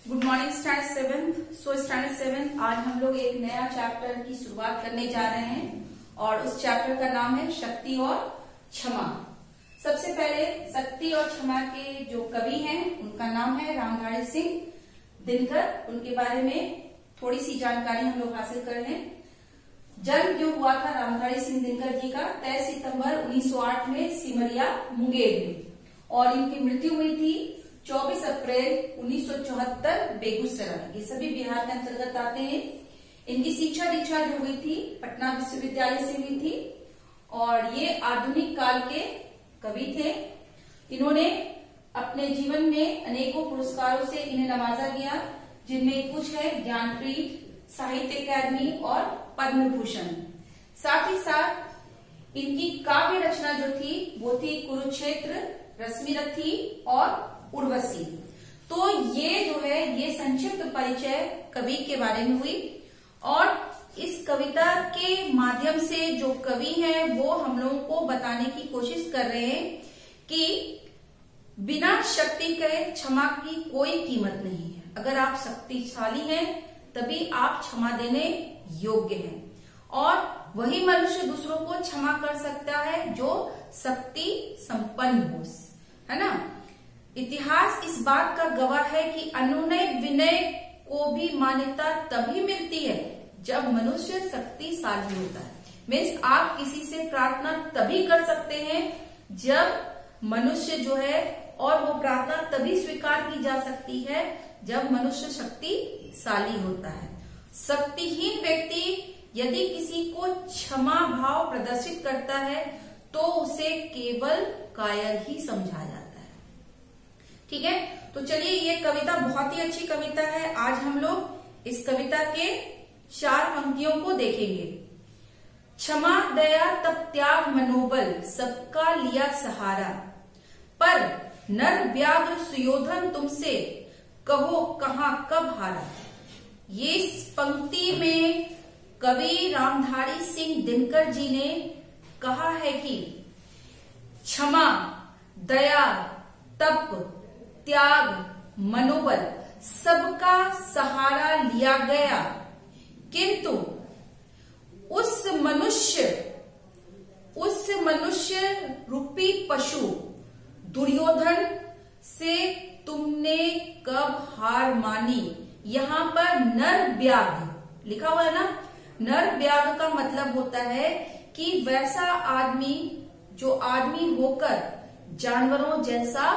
Good morning standard seventh. So standard seventh आज हम लोग एक नया चैप्टर की शुरुआत करने जा रहे हैं और उस चैप्टर का नाम है शक्ति और क्षमा। सबसे पहले शक्ति और क्षमा के जो कवि हैं उनका नाम है रामधारी सिंह दिनकर। उनके बारे में थोड़ी सी जानकारी हम लोग हासिल कर लें। जन्म जो हुआ था रामधारी सिंह दिनकर जी का 23 सितंबर 1908 में सिमरिया मुंगेर में, और इनकी मृत्यु हुई थी 24 अप्रैल 1974 बेगूसराय। ये सभी बिहार के अंतर्गत आते हैं। इनकी शिक्षा दीक्षा जो हुई थी पटना विश्वविद्यालय से हुई थी और ये आधुनिक काल के कवि थे। इन्होंने अपने जीवन में अनेकों पुरस्कारों से इन्हें नवाजा गया, जिनमें कुछ है ज्ञानपीठ, साहित्य अकादमी और पद्म भूषण। साथ ही साथ इनकी काव्य रचना जो थी वो थी कुरुक्षेत्र, रश्मिरथी और उर्वशी। तो ये जो है ये संक्षिप्त परिचय कवि के बारे में हुई, और इस कविता के माध्यम से जो कवि हैं वो हम लोगों को बताने की कोशिश कर रहे हैं कि बिना शक्ति के क्षमा की कोई कीमत नहीं है। अगर आप शक्तिशाली हैं तभी आप क्षमा देने योग्य हैं, और वही मनुष्य दूसरों को क्षमा कर सकता है जो शक्ति संपन्न हो, है ना। इतिहास इस बात का गवाह है कि अनुनय विनय को भी मान्यता तभी मिलती है जब मनुष्य शक्तिशाली होता है। मीन्स आप किसी से प्रार्थना तभी कर सकते हैं जब मनुष्य जो है, और वो प्रार्थना तभी स्वीकार की जा सकती है जब मनुष्य शक्तिशाली होता है। शक्तिहीन व्यक्ति यदि किसी को क्षमा भाव प्रदर्शित करता है तो उसे केवल कायर ही समझा जाता है। ठीक है, तो चलिए ये कविता बहुत ही अच्छी कविता है। आज हम लोग इस कविता के 4 पंक्तियों को देखेंगे। क्षमा दया तब त्याग मनोबल, सबका लिया सहारा, पर नर व्याघ्र सुयोधन तुमसे कहो कहां कब हारा। ये इस पंक्ति में कवि रामधारी सिंह दिनकर जी ने कहा है कि क्षमा, दया, तप, त्याग, मनोबल सबका सहारा लिया गया, किंतु उस मनुष्य रूपी पशु दुर्योधन से तुमने कब हार मानी। यहाँ पर नर व्याघ्र लिखा हुआ है ना। नर व्याघ्र का मतलब होता है कि वैसा आदमी जो आदमी होकर जानवरों जैसा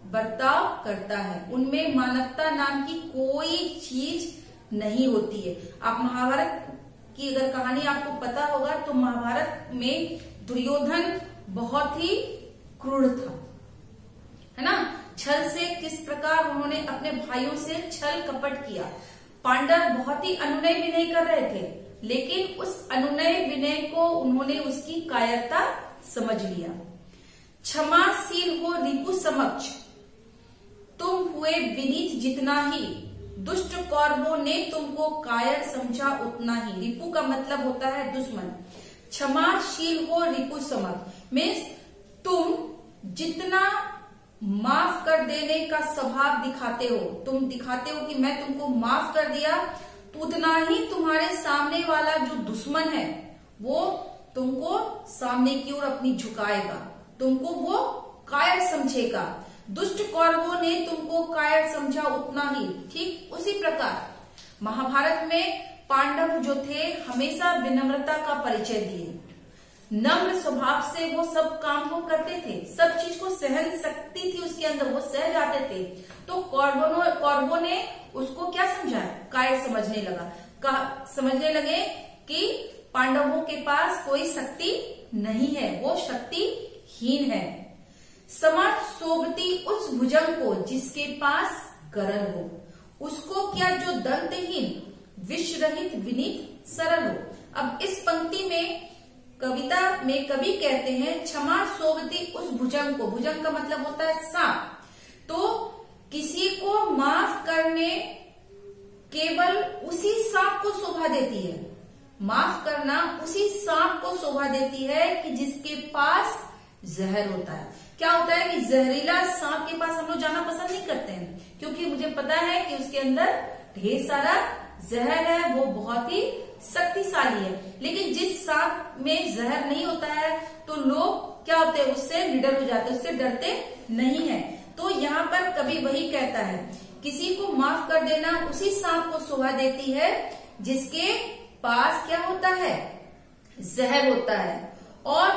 बर्ताव करता है, उनमें मानवता नाम की कोई चीज नहीं होती है। आप महाभारत की अगर कहानी आपको पता होगा तो महाभारत में दुर्योधन बहुत ही क्रूर था, है ना। छल से किस प्रकार उन्होंने अपने भाइयों से छल कपट किया। पांडव बहुत ही अनुनय विनय कर रहे थे, लेकिन उस अनुनय विनय को उन्होंने उसकी कायरता समझ लिया। क्षमाशील हो रिपु समक्ष, तुम हुए विनीत जितना ही, दुष्ट कौरवों ने तुमको कायर समझा उतना ही। रिपु का मतलब होता है दुश्मन। क्षमाशील हो रिपु समक्ष मीन्स तुम जितना माफ कर देने का स्वभाव दिखाते हो, तुम दिखाते हो कि मैं तुमको माफ कर दिया, तो उतना ही तुम्हारे सामने वाला जो दुश्मन है वो तुमको सामने की ओर अपनी झुकाएगा, तुमको वो कायर समझेगा। दुष्ट कौरवों ने तुमको कायर समझा उतना ही। ठीक उसी प्रकार महाभारत में पांडव जो थे हमेशा विनम्रता का परिचय दिए। नम्र स्वभाव से वो सब काम को करते थे, सब चीज को सहन शक्ति थी उसके अंदर, वो सह जाते थे। तो कौरवों ने उसको क्या समझा, कायर समझने समझने लगे कि पांडवों के पास कोई शक्ति नहीं है, वो शक्तिहीन है। समर्थ सोबती उस भुजंग को जिसके पास गरल हो, उसको क्या जो दंतहीन विषरहित विनीत सरल हो। अब इस पंक्ति में कविता में कवि कहते हैं क्षमा सोबती उस भुजंग को, भुजंग का मतलब होता है सांप। तो किसी को माफ करने केवल उसी सांप को शोभा देती है, माफ करना उसी सांप को शोभा देती है कि जिसके पास जहर होता है। क्या होता है कि जहरीला सांप के पास हम लोग जाना पसंद नहीं करते हैं, क्योंकि मुझे पता है कि उसके अंदर ढेर सारा जहर है, वो बहुत ही शक्तिशाली है। लेकिन जिस सांप में जहर नहीं होता है तो लोग क्या होते हैं, उससे निडर हो जाते हैं, उससे डरते नहीं है। तो यहाँ पर कवि वही कहता है, किसी को माफ कर देना उसी सांप को शोभा देती है जिसके पास क्या होता है, जहर होता है। और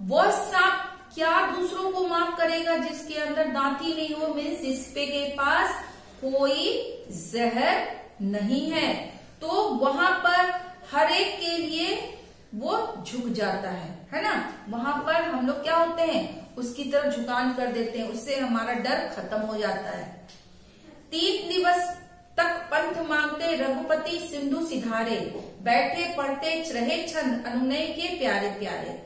वह सांप क्या दूसरों को माफ करेगा जिसके अंदर दांत ही नहीं हो, मीन्स जिसपे के पास कोई जहर नहीं है। तो वहां पर हर एक के लिए वो झुक जाता है ना। वहां पर हम लोग क्या होते हैं, उसकी तरफ झुकान कर देते हैं, उससे हमारा डर खत्म हो जाता है। 3 दिवस तक पंथ मांगते रघुपति सिंधु सिधारे, बैठे पढ़ते रहे छंद अनुनय के प्यारे प्यारे।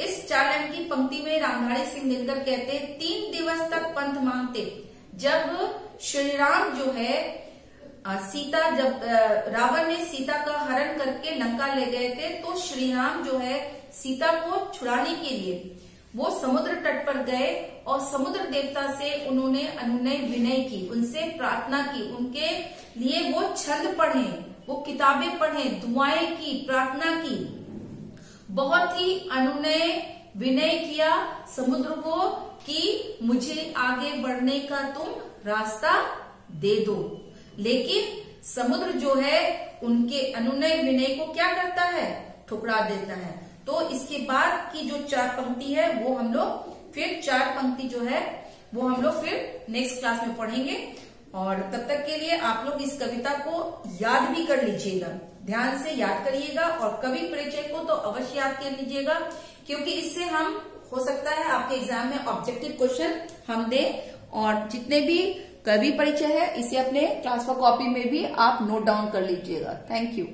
इस 4 लाइन की पंक्ति में रामधारी सिंह दिनकर कहते हैं 3 दिवस तक पंथ मांगते। जब श्री राम जो है सीता, जब रावण ने सीता का हरण करके लंका ले गए थे, तो श्री राम जो है सीता को छुड़ाने के लिए वो समुद्र तट पर गए और समुद्र देवता से उन्होंने अनुनय विनय की, उनसे प्रार्थना की, उनके लिए वो छंद पढ़े, वो किताबें पढ़े, दुआएं की, प्रार्थना की, बहुत ही अनुनय विनय किया समुद्र को कि मुझे आगे बढ़ने का तुम रास्ता दे दो। लेकिन समुद्र जो है उनके अनुनय विनय को क्या करता है, ठुकरा देता है। तो इसके बाद की जो 4 पंक्ति है वो हम लोग फिर 4 पंक्ति जो है वो हम लोग फिर नेक्स्ट क्लास में पढ़ेंगे। और तब तक के लिए आप लोग इस कविता को याद भी कर लीजिएगा, ध्यान से याद करिएगा, और कवि परिचय को तो अवश्य याद कर लीजिएगा, क्योंकि इससे हम हो सकता है आपके एग्जाम में ऑब्जेक्टिव क्वेश्चन हम दें। और जितने भी कवि परिचय है इसे अपने क्लास 4 कॉपी में भी आप नोट डाउन कर लीजिएगा। Thank you.